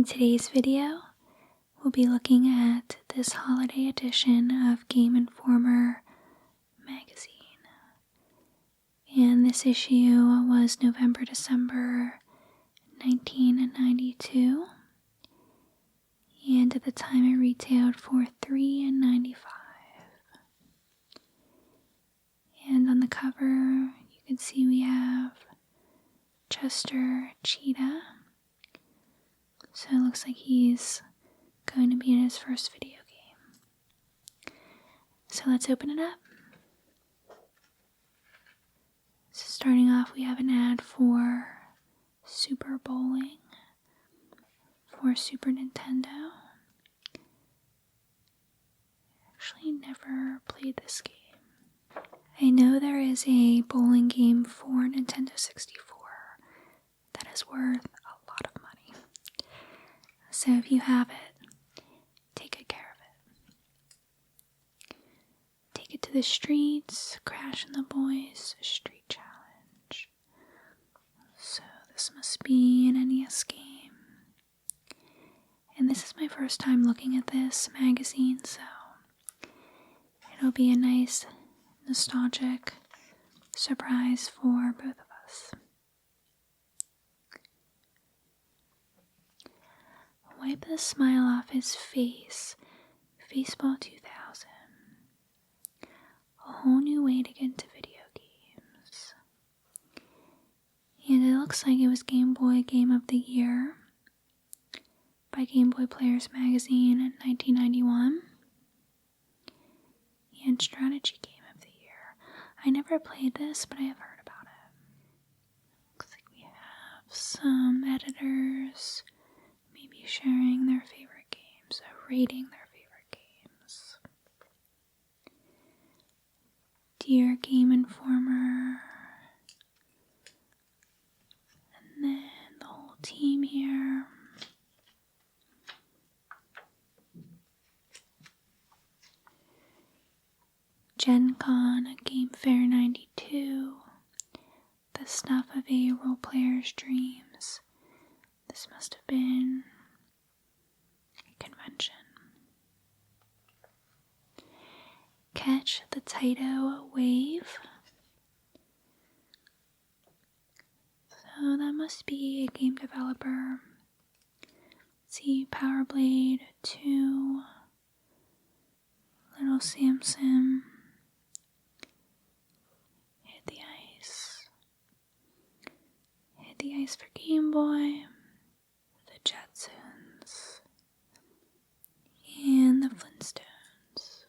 today's video, we'll be looking at this holiday edition of Game Informer magazine. And this issue was November-December 1992. And at the time it retailed for $3.95. And on the cover, you can see we have Chester Cheetah. So it looks like he's going to be in his first video game. So let's open it up. So starting off, we have an ad for Super Bowling for Super Nintendo. Actually never played this game. I know there is a bowling game for Nintendo 64 that is worth a lot of money. So if you have it, take good care of it. Take it to the streets, Crash and the Boys Street Challenge. So this must be an NES game. And this is my first time looking at this magazine, so it'll be a nice nostalgic surprise for both of us. Wipe the smile off his face. Baseball 2000. A whole new way to get into video games. And it looks like it was Game Boy Game of the Year by Game Boy Players magazine in 1991. And Strategy Game of the Year. I never played this, but I have heard about it. Looks like we have some editors maybe sharing their favorite games, rating their favorite games. Dear Game Informer. And then the whole team here. Gen Con, Game Fair 92. The stuff of a role player's dreams. This must have been a convention. Catch the Taito Wave. So that must be a game developer. Let's see, Power Blade 2. Little Samson. Hit the Ice. Hit the Ice for Game Boy. The Jetsons, and the Flintstones.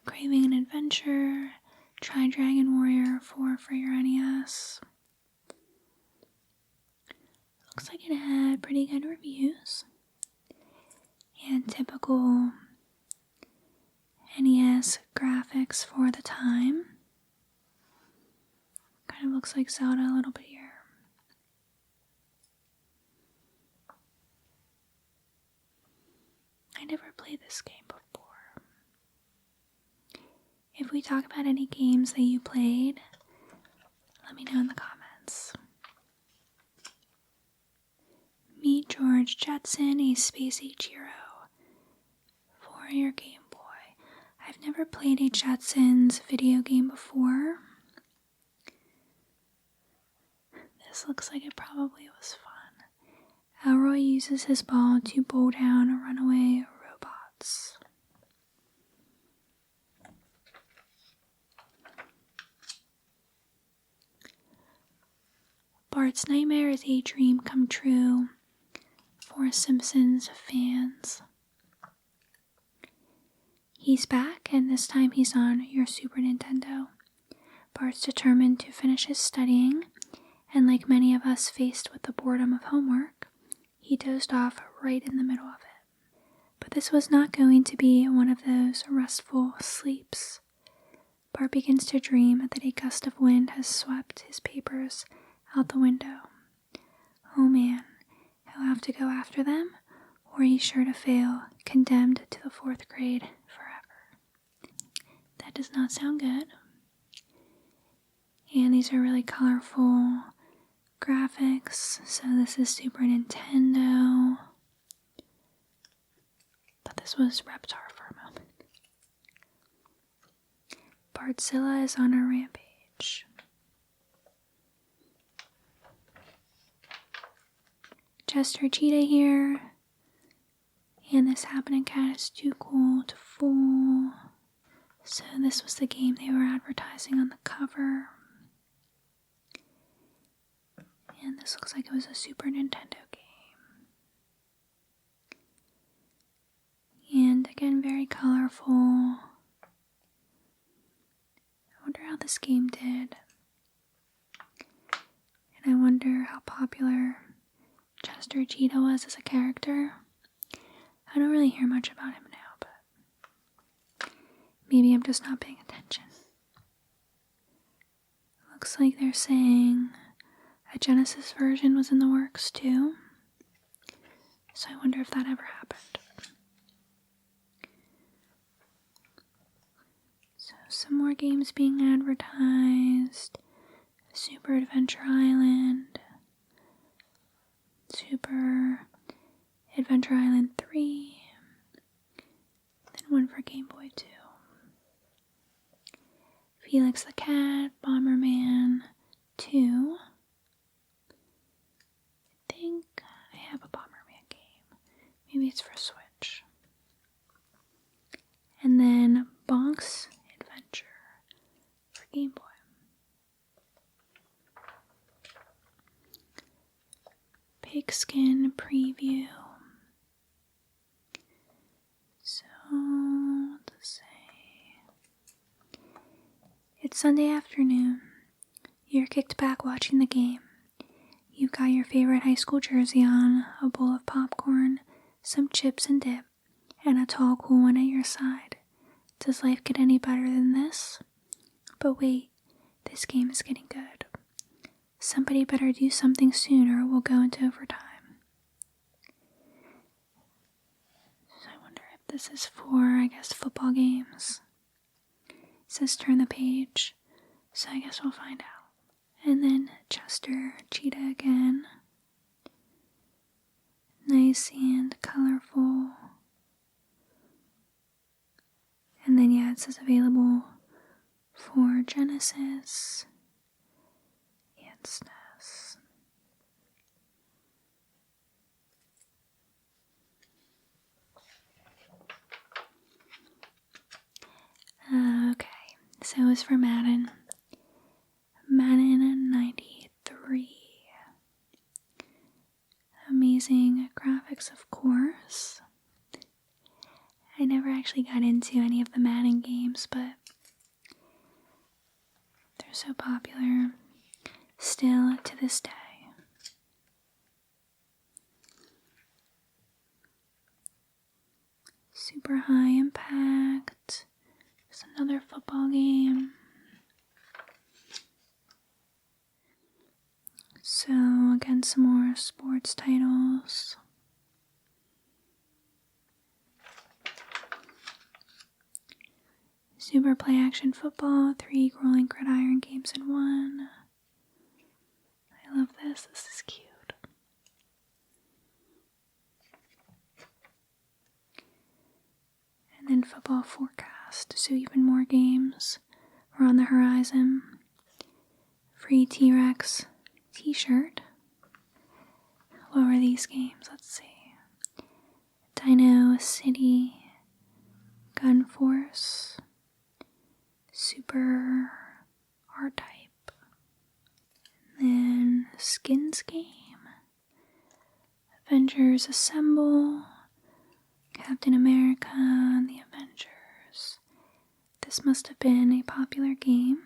Craving an Adventure, try Dragon Warrior 4 for your NES. Looks like it had pretty good reviews, and typical NES graphics for the time. Kind of looks like Zelda a little bit here. I never played this game before. If we talk about any games that you played, let me know in the comments. Meet George Jetson, a Space Age hero for your Game Boy. I've never played a Jetsons video game before. This looks like it probably was fun. Elroy uses his ball to bow down runaway robots. Bart's Nightmare is a dream come true for Simpsons fans. He's back, and this time he's on your Super Nintendo. Bart's determined to finish his studying, and like many of us faced with the boredom of homework, he dozed off right in the middle of it. But this was not going to be one of those restful sleeps. Bart begins to dream that a gust of wind has swept his papers out the window. Oh man, he'll have to go after them, or he's sure to fail, condemned to the 4th grade forever. That does not sound good. And these are really colorful graphics. So this is Super Nintendo. Thought this was Reptar for a moment. Bartzilla is on a rampage. Chester Cheetah here. And this happening cat is too cool to fool. So this was the game they were advertising on the cover. And this looks like it was a Super Nintendo game. And again, very colorful. I wonder how this game did. And I wonder how popular Chester Cheetah was as a character. I don't really hear much about him now, but maybe I'm just not paying attention. Looks like they're saying a Genesis version was in the works too. So I wonder if that ever happened. So some more games being advertised. Super Adventure Island. Super Adventure Island 3. Then one for Game Boy 2. Felix the Cat, Bomberman 2. I think I have a Bomberman game. Maybe it's for Switch. And then Bonk's Adventure for Game Boy. Pigskin preview. So, what to say? It's Sunday afternoon. You're kicked back watching the game. You've got your favorite high school jersey on, a bowl of popcorn, some chips and dip, and a tall, cool one at your side. Does life get any better than this? But wait, this game is getting good. Somebody better do something soon or we'll go into overtime. So I wonder if this is for, I guess, football games. It says turn the page, so I guess we'll find out. And then Chester Cheetah again. Nice and colorful. And then yeah, it says available for Genesis and SNES. Okay, so it was for Madden. Madden 93. Amazing graphics, of course. I never actually got into any of the Madden games, but they're so popular still to this day. Super high impact. There's another football game. So again, some more sports titles. Super Play Action Football, 3 rolling gridiron games in 1. I love this. This is cute. And then Football Forecast. So even more games are on the horizon. Free T-Rex t-shirt. What were these games? Let's see. Dino City, Gun Force, Super R-Type, and then Skins game, Avengers Assemble, Captain America and the Avengers. This must have been a popular game.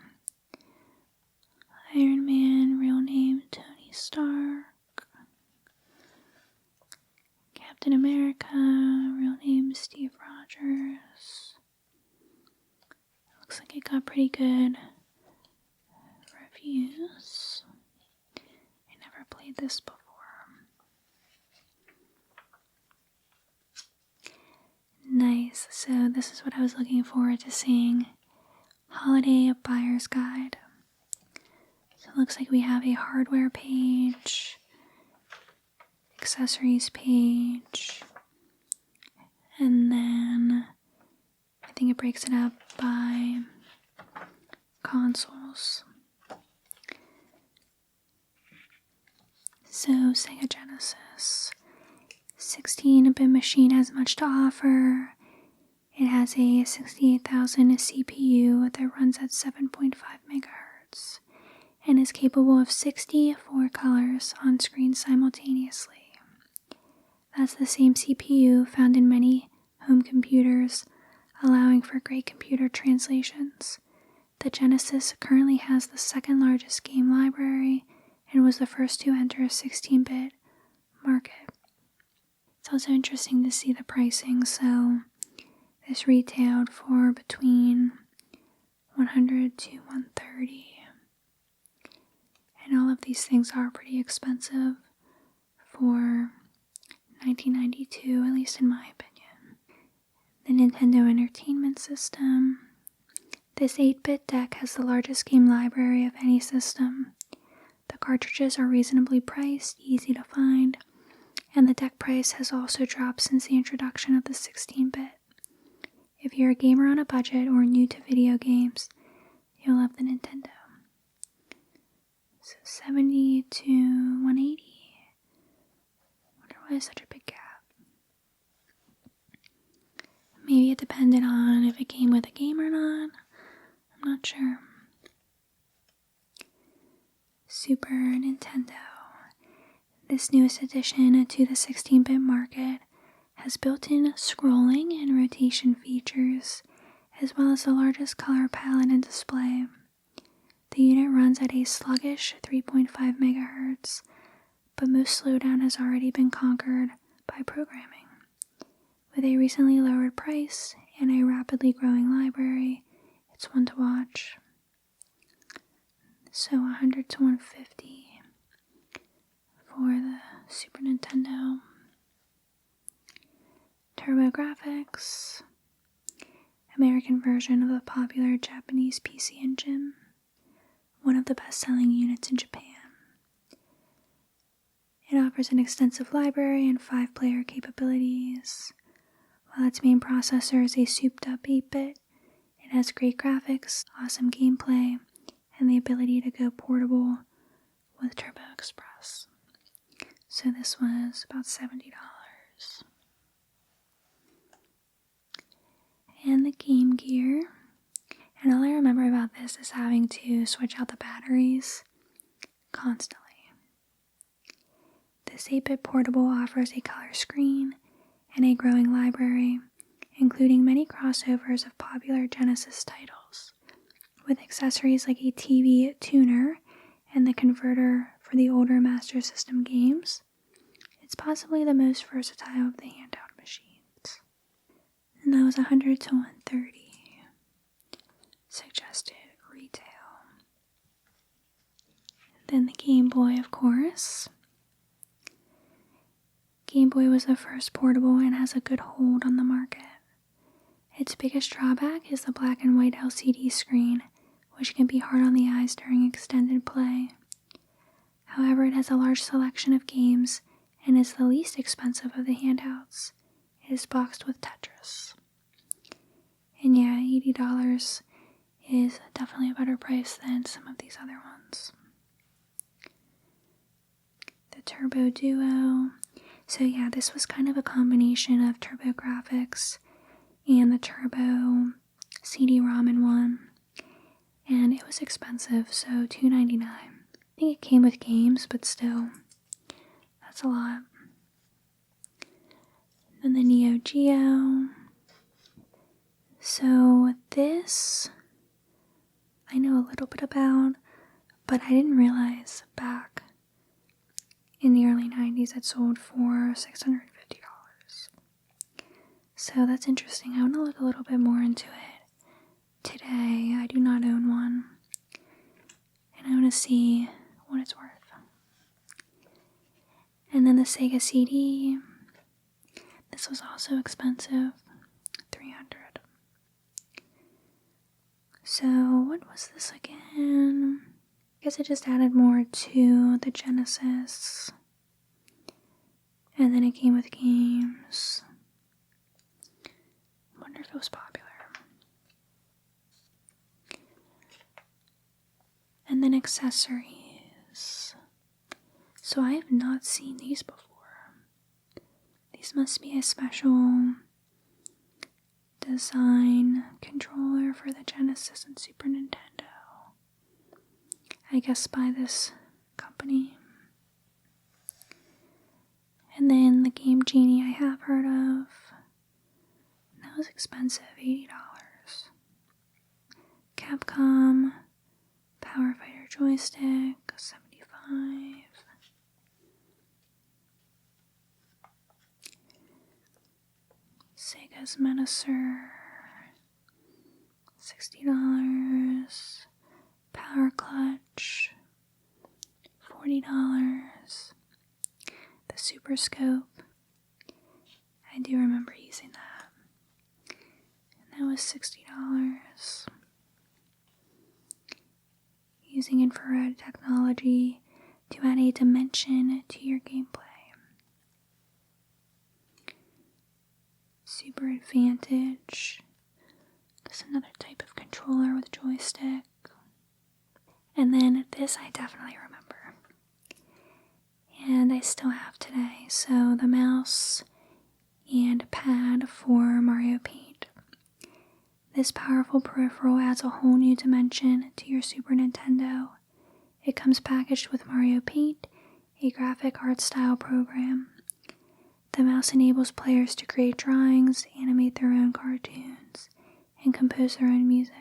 Iron Man, real name Tony Stark. Captain America, real name Steve Rogers. Looks like it got pretty good reviews. I never played this before. Nice, so this is what I was looking forward to seeing. Holiday Buyer's Guide. So it looks like we have a hardware page, accessories page, and then I think it breaks it up by consoles. So Sega Genesis 16-bit machine has much to offer. It has a 68,000 CPU that runs at 7.5 megahertz and is capable of 64 colors on screen simultaneously. That's the same CPU found in many home computers, allowing for great computer translations. The Genesis currently has the second largest game library and was the first to enter a 16-bit market. It's also interesting to see the pricing. So this retailed for between $100 to $130. And all of these things are pretty expensive for 1992, at least in my opinion. The Nintendo Entertainment System. This 8-bit deck has the largest game library of any system. The cartridges are reasonably priced, easy to find, and the deck price has also dropped since the introduction of the 16-bit. If you're a gamer on a budget or new to video games, you'll love the Nintendo. So 70 to 180. I wonder why there's such a big gap. Maybe it depended on if it came with a game or not. I'm not sure. Super Nintendo. This newest addition to the 16-bit market has built-in scrolling and rotation features, as well as the largest color palette and display. The unit runs at a sluggish 3.5 megahertz, but most slowdown has already been conquered by programming. With a recently lowered price and a rapidly growing library, it's one to watch. So 100 to 150 for the Super Nintendo. TurboGrafx, American version of the popular Japanese PC Engine, one of the best-selling units in Japan. It offers an extensive library and 5-player capabilities. While its main processor is a souped-up 8-bit, it has great graphics, awesome gameplay, and the ability to go portable with Turbo Express. So this was about $70. And the Game Gear. And all I remember about this is having to switch out the batteries constantly. This 8-bit portable offers a color screen and a growing library, including many crossovers of popular Genesis titles. With accessories like a TV tuner and the converter for the older Master System games, it's possibly the most versatile of the handheld machines. And that was 100 to 130 suggested retail. Then the Game Boy, of course. Game Boy was the first portable and has a good hold on the market. Its biggest drawback is the black and white LCD screen, which can be hard on the eyes during extended play. However, it has a large selection of games and is the least expensive of the handhelds. It is boxed with Tetris. And yeah, $80 is definitely a better price than some of these other ones. The Turbo Duo. So yeah, this was kind of a combination of TurboGrafx and the Turbo CD-ROM in one. And it was expensive, so $2.99. I think it came with games, but still, that's a lot. Then the Neo Geo. So this, I know a little bit about, but I didn't realize back in the early 90s it sold for $650. So that's interesting. I want to look a little bit more into it. Today, I do not own one, and I want to see what it's worth. And then the Sega CD. This was also expensive, $300. So what was this again? guess it just added more to the Genesis. And then it came with games. I wonder if it was popular. And then accessories. So I have not seen these before. These must be a special design controller for the Genesis and Super Nintendo. I guess by this company. And then the Game Genie I have heard of. That was expensive, $80. Capcom Power Fighter joystick, $75. Sega's Menacer, $60. Power Clutch, $40. The Super Scope, I do remember using that. And that was $60. Using infrared technology to add a dimension to your gameplay. Super Advantage. That's another type of controller with joystick. And then this I definitely remember. And I still have today. So the mouse and pad for Mario Paint. This powerful peripheral adds a whole new dimension to your Super Nintendo. It comes packaged with Mario Paint, a graphic art style program. The mouse enables players to create drawings, animate their own cartoons, and compose their own music.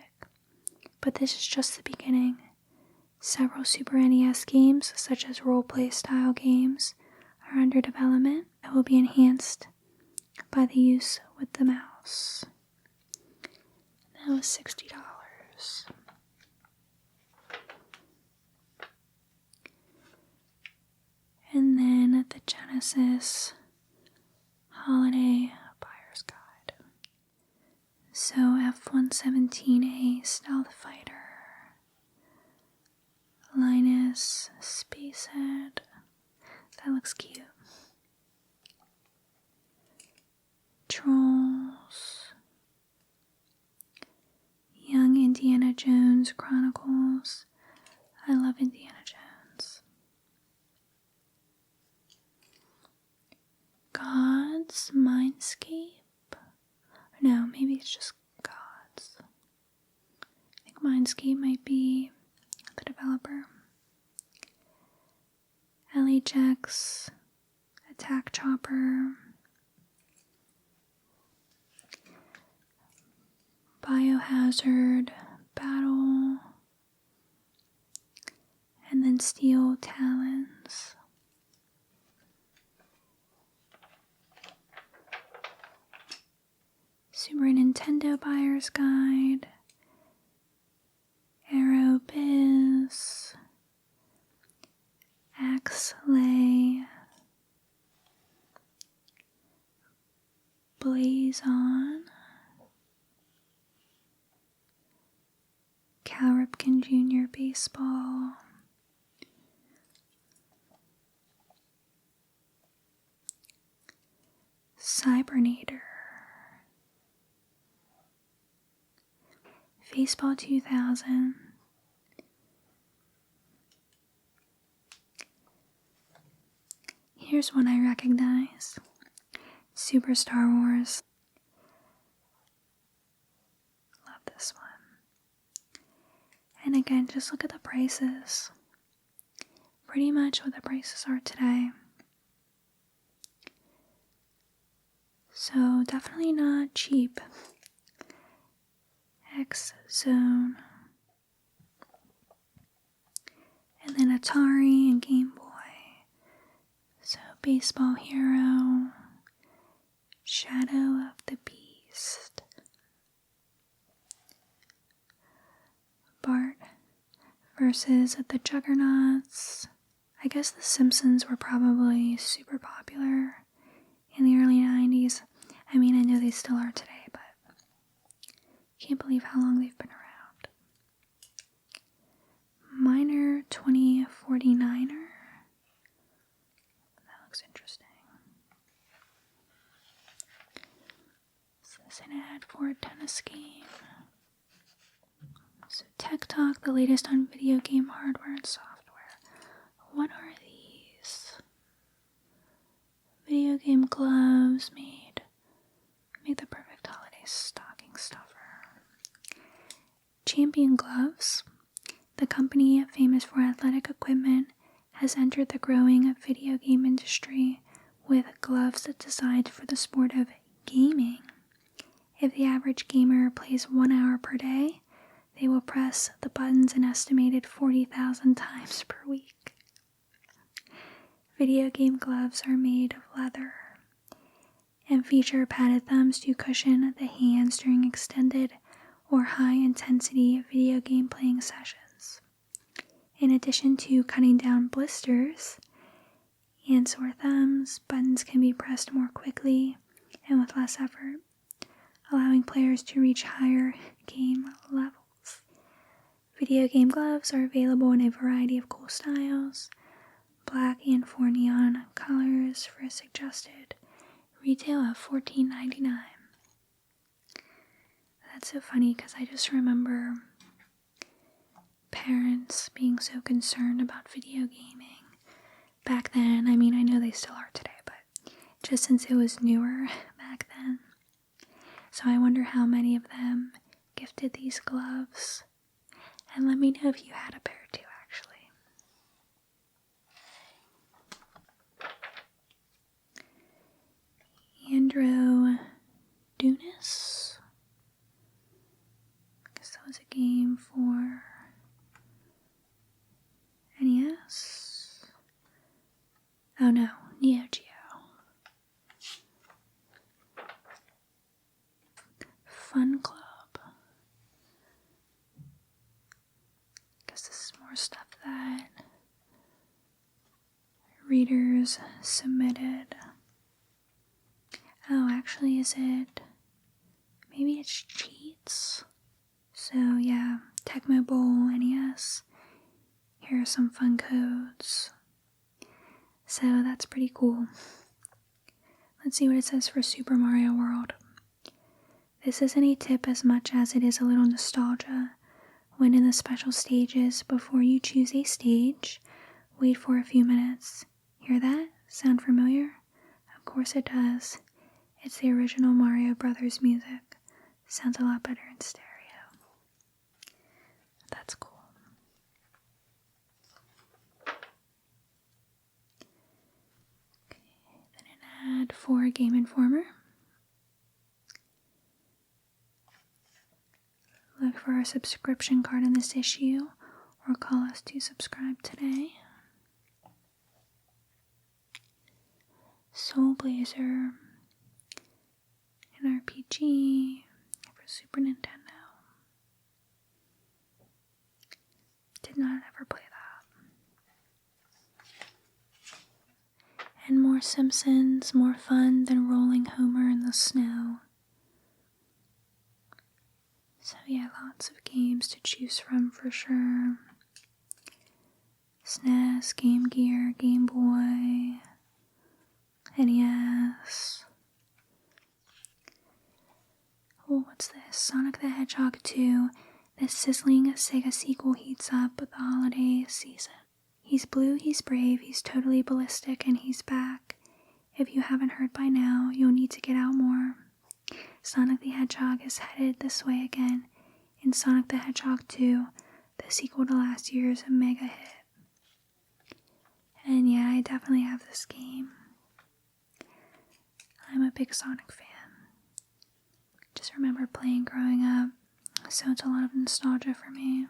But this is just the beginning. Several Super NES games, such as role-play style games, are under development that will be enhanced by the use with the mouse. That was $60. And then the Genesis Holiday Buyer's Guide. So F-117A Stealth Fighter. Linus Spacehead. That looks cute. Trolls. Young Indiana Jones Chronicles. I love Indiana Jones. Gods Mindscape? No, maybe it's just Gods. I think Mindscape might be the developer. LHX, Attack Chopper, Biohazard, Battle, and then Steel Talons. Super Nintendo Buyer's Guide, Aero Biz, Axlay, Blazon, Cal Ripken Jr. Baseball, Cybernator, Baseball 2000, here's one I recognize, Super Star Wars. Love this one. And again, just look at the prices. Pretty much what the prices are today. So definitely not cheap. X-Zone. And then Atari and Game Boy. So Baseball Hero. Shadow of the Beast. Bart versus the Juggernauts. I guess the Simpsons were probably super popular in the early 90s. I mean, I know they still are today, but can't believe how long they've been around. Minor 2049er. That looks interesting. This is an ad for a tennis game. So Tech Talk, the latest on video game hardware and software. What are these? Video game gloves made the perfect holiday stocking stuffer. Champion Gloves, the company famous for athletic equipment, has entered the growing video game industry with gloves designed for the sport of gaming. If the average gamer plays 1 hour per day, they will press the buttons an estimated 40,000 times per week. Video game gloves are made of leather and feature padded thumbs to cushion the hands during extended or high-intensity video game playing sessions. In addition to cutting down blisters and sore thumbs, buttons can be pressed more quickly and with less effort, allowing players to reach higher game levels. Video game gloves are available in a variety of cool styles, black and 4 neon colors for a suggested retail of $14.99. That's so funny because I just remember parents being so concerned about video gaming back then. I mean, I know they still are today, but just since it was newer back then. So I wonder how many of them gifted these gloves. And let me know if you had a pair too, actually. Andro Dunas. I guess that was a game for NES. Oh no, Neo Geo. Fun Club. Guess this is more stuff that readers submitted. Oh, actually, is it? Maybe it's cheats. So yeah, Tecmo Bowl, NES. Here are some fun codes. So that's pretty cool. Let's see what it says for Super Mario World. This isn't a tip as much as it is a little nostalgia. When in the special stages, before you choose a stage, wait for a few minutes. Hear that? Sound familiar? Of course it does. It's the original Mario Brothers music. Sounds a lot better in stereo. That's cool. Okay, then an ad for Game Informer. Look for our subscription card in this issue or call us to subscribe today. Soul Blazer, an RPG for Super Nintendo. Did not ever play that. And more Simpsons, more fun than rolling Homer in the snow. So yeah, lots of games to choose from for sure. SNES, Game Gear, Game Boy, NES. Oh, what's this? Sonic the Hedgehog 2. This sizzling Sega sequel heats up with the holiday season. He's blue, he's brave, he's totally ballistic, and he's back. If you haven't heard by now, you'll need to get out more. Sonic the Hedgehog is headed this way again in Sonic the Hedgehog 2, the sequel to last year's mega hit. And yeah, I definitely have this game. I'm a big Sonic fan. Just remember playing growing up, so it's a lot of nostalgia for me.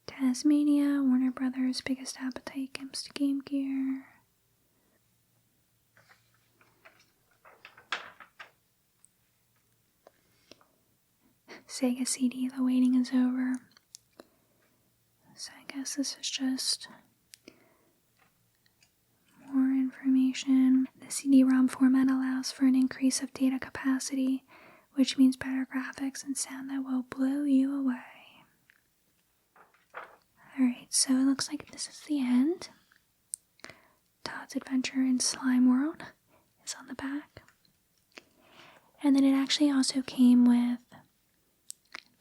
Tasmania, Warner Brothers' biggest appetite comes to Game Gear. Sega CD, the waiting is over. So I guess this is just more information. The CD-ROM format allows for an increase of data capacity, which means better graphics and sound that will blow you away. Alright, so it looks like this is the end. Todd's Adventure in Slime World is on the back. And then it actually also came with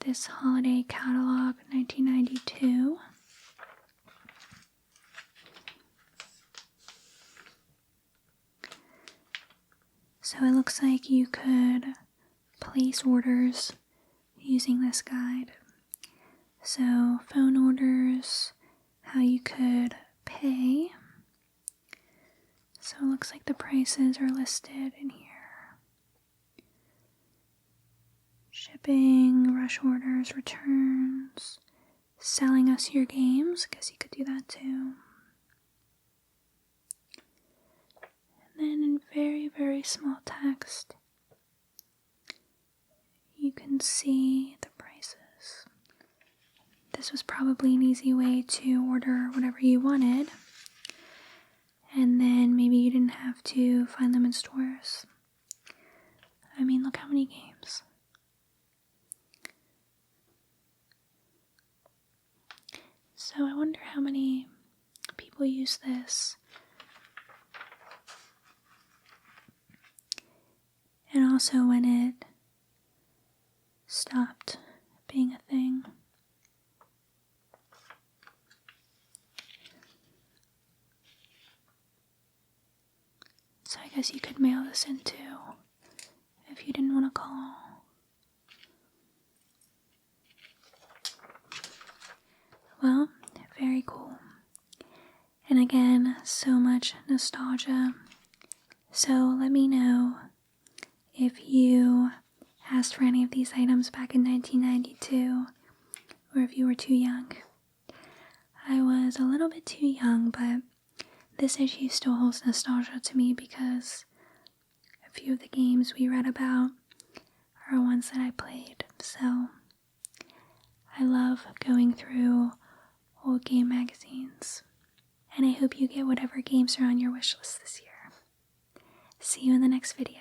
this holiday catalog 1992. So it looks like you could place orders using this guide. So phone orders, how you could pay. So it looks like the prices are listed in here. Shipping, rush orders, returns, selling us your games. I guess you could do that too. And then in very, very small text, you can see the prices. This was probably an easy way to order whatever you wanted. And then maybe you didn't have to find them in stores. I mean, look how many games. So I wonder how many people use this. And also when it stopped being a thing. So I guess you could mail this in too, if you didn't want to call. Well, very cool. And again, so much nostalgia. So let me know if you asked for any of these items back in 1992, or if you were too young. I was a little bit too young, but this issue still holds nostalgia to me because a few of the games we read about are ones that I played. So I love going through old game magazines, and I hope you get whatever games are on your wish list this year. See you in the next video.